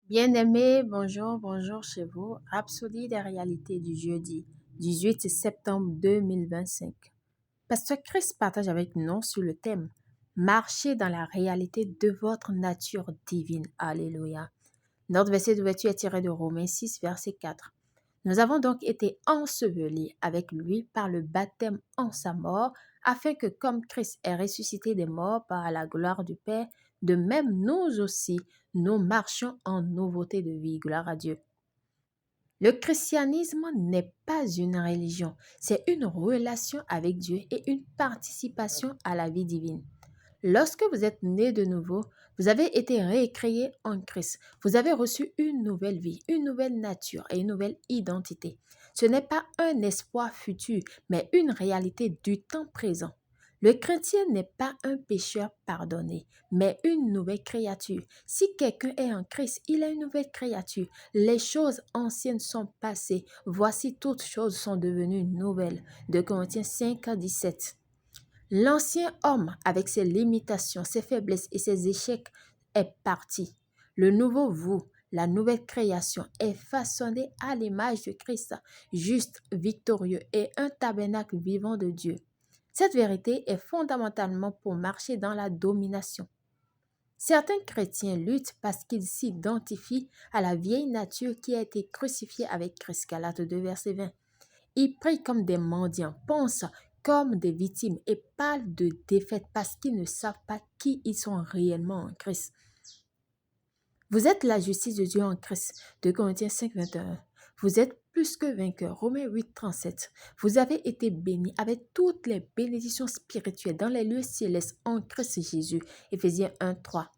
Bien-aimés, bonjour, bonjour chez vous. Rhapsodie des réalités du jeudi 18 septembre 2025. Pasteur Chris partage avec nous sur le thème Marchez dans la réalité de votre nature divine. Alléluia. Notre verset d'ouverture est tiré de Romains 6, verset 4. Nous avons donc été ensevelis avec lui par le baptême en sa mort, afin que comme Christ est ressuscité des morts par la gloire du Père, de même nous aussi, nous marchions en nouveauté de vie. Gloire à Dieu. Le christianisme n'est pas une religion, c'est une relation avec Dieu et une participation à la vie divine. Lorsque vous êtes né de nouveau, vous avez été récréé en Christ. Vous avez reçu une nouvelle vie, une nouvelle nature et une nouvelle identité. Ce n'est pas un espoir futur, mais une réalité du temps présent. Le chrétien n'est pas un pécheur pardonné, mais une nouvelle créature. Si quelqu'un est en Christ, il est une nouvelle créature. Les choses anciennes sont passées. Voici toutes choses sont devenues nouvelles. 2 Corinthiens 5, 17. L'ancien homme, avec ses limitations, ses faiblesses et ses échecs, est parti. Le nouveau vous, la nouvelle création, est façonné à l'image de Christ, juste, victorieux et un tabernacle vivant de Dieu. Cette vérité est fondamentalement pour marcher dans la domination. Certains chrétiens luttent parce qu'ils s'identifient à la vieille nature qui a été crucifiée avec Christ. Galates 2, verset 20. Ils prient comme des mendiants, pensent comme des victimes et parlent de défaite parce qu'ils ne savent pas qui ils sont réellement en Christ. Vous êtes la justice de Dieu en Christ. 2 Corinthiens 5, 21. Vous êtes plus que vainqueurs. Romains 8, 37. Vous avez été bénis avec toutes les bénédictions spirituelles dans les lieux célestes en Christ Jésus. Éphésiens 1, 3.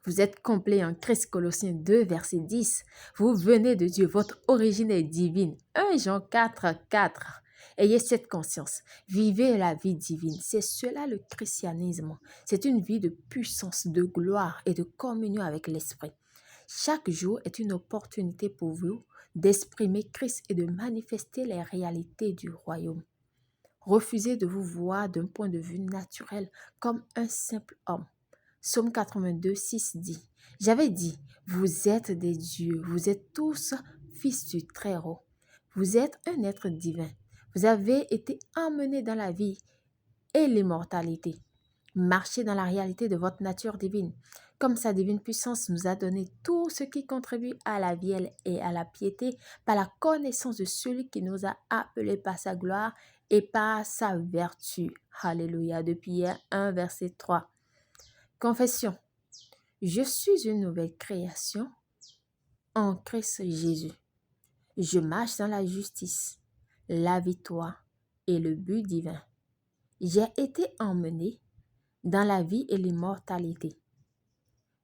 Vous êtes complet en Christ. Colossiens 2, verset 10. Vous venez de Dieu. Votre origine est divine. 1 Jean 4, 4. Ayez cette conscience. Vivez la vie divine. C'est cela le christianisme. C'est une vie de puissance, de gloire et de communion avec l'Esprit. Chaque jour est une opportunité pour vous d'exprimer Christ et de manifester les réalités du royaume. Refusez de vous voir d'un point de vue naturel comme un simple homme. Psaume 82, 6 dit, « J'avais dit, vous êtes des dieux, vous êtes tous fils du Très-Haut. Vous êtes un être divin. Vous avez été emmenés dans la vie et l'immortalité. Marchez dans la réalité de votre nature divine. Comme sa divine puissance nous a donné tout ce qui contribue à la vie et à la piété par la connaissance de celui qui nous a appelés par sa gloire et par sa vertu. » Alléluia. De Pierre 1, verset 3. Confession. Je suis une nouvelle création en Christ Jésus. Je marche dans la justice, la victoire et le but divin. J'ai été emmené dans la vie et l'immortalité.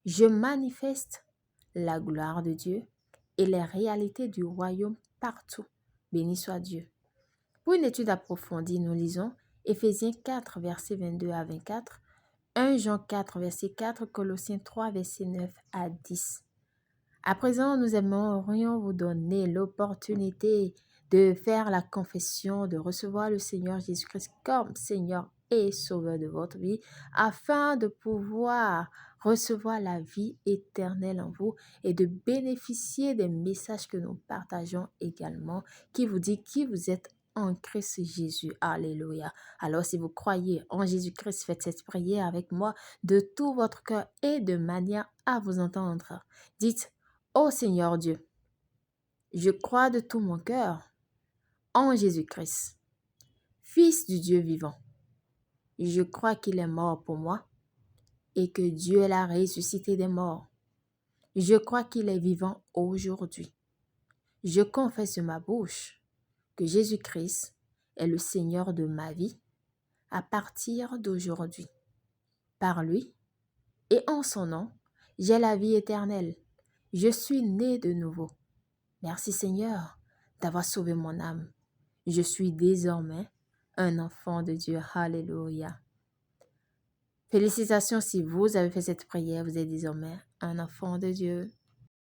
Je manifeste la gloire de Dieu et les réalités du royaume partout. Béni soit Dieu. Pour une étude approfondie, nous lisons Éphésiens 4, versets 22 à 24, 1 Jean 4, verset 4, Colossiens 3, verset 9 à 10. À présent, nous aimerions vous donner l'opportunité de faire la confession, de recevoir le Seigneur Jésus-Christ comme Seigneur et Sauveur de votre vie, afin de pouvoir recevoir la vie éternelle en vous et de bénéficier des messages que nous partageons également, qui vous dit qui vous êtes en Christ Jésus. Alléluia. Alors, si vous croyez en Jésus-Christ, faites cette prière avec moi de tout votre cœur et de manière à vous entendre. Dites, ô Seigneur Dieu, je crois de tout mon cœur en Jésus-Christ, Fils du Dieu vivant. Je crois qu'il est mort pour moi et que Dieu l'a ressuscité des morts. Je crois qu'il est vivant aujourd'hui. Je confesse de ma bouche que Jésus-Christ est le Seigneur de ma vie à partir d'aujourd'hui. Par lui et en son nom, j'ai la vie éternelle. Je suis né de nouveau. Merci Seigneur d'avoir sauvé mon âme. Je suis désormais un enfant de Dieu. Alléluia. Félicitations si vous avez fait cette prière, vous êtes désormais un enfant de Dieu.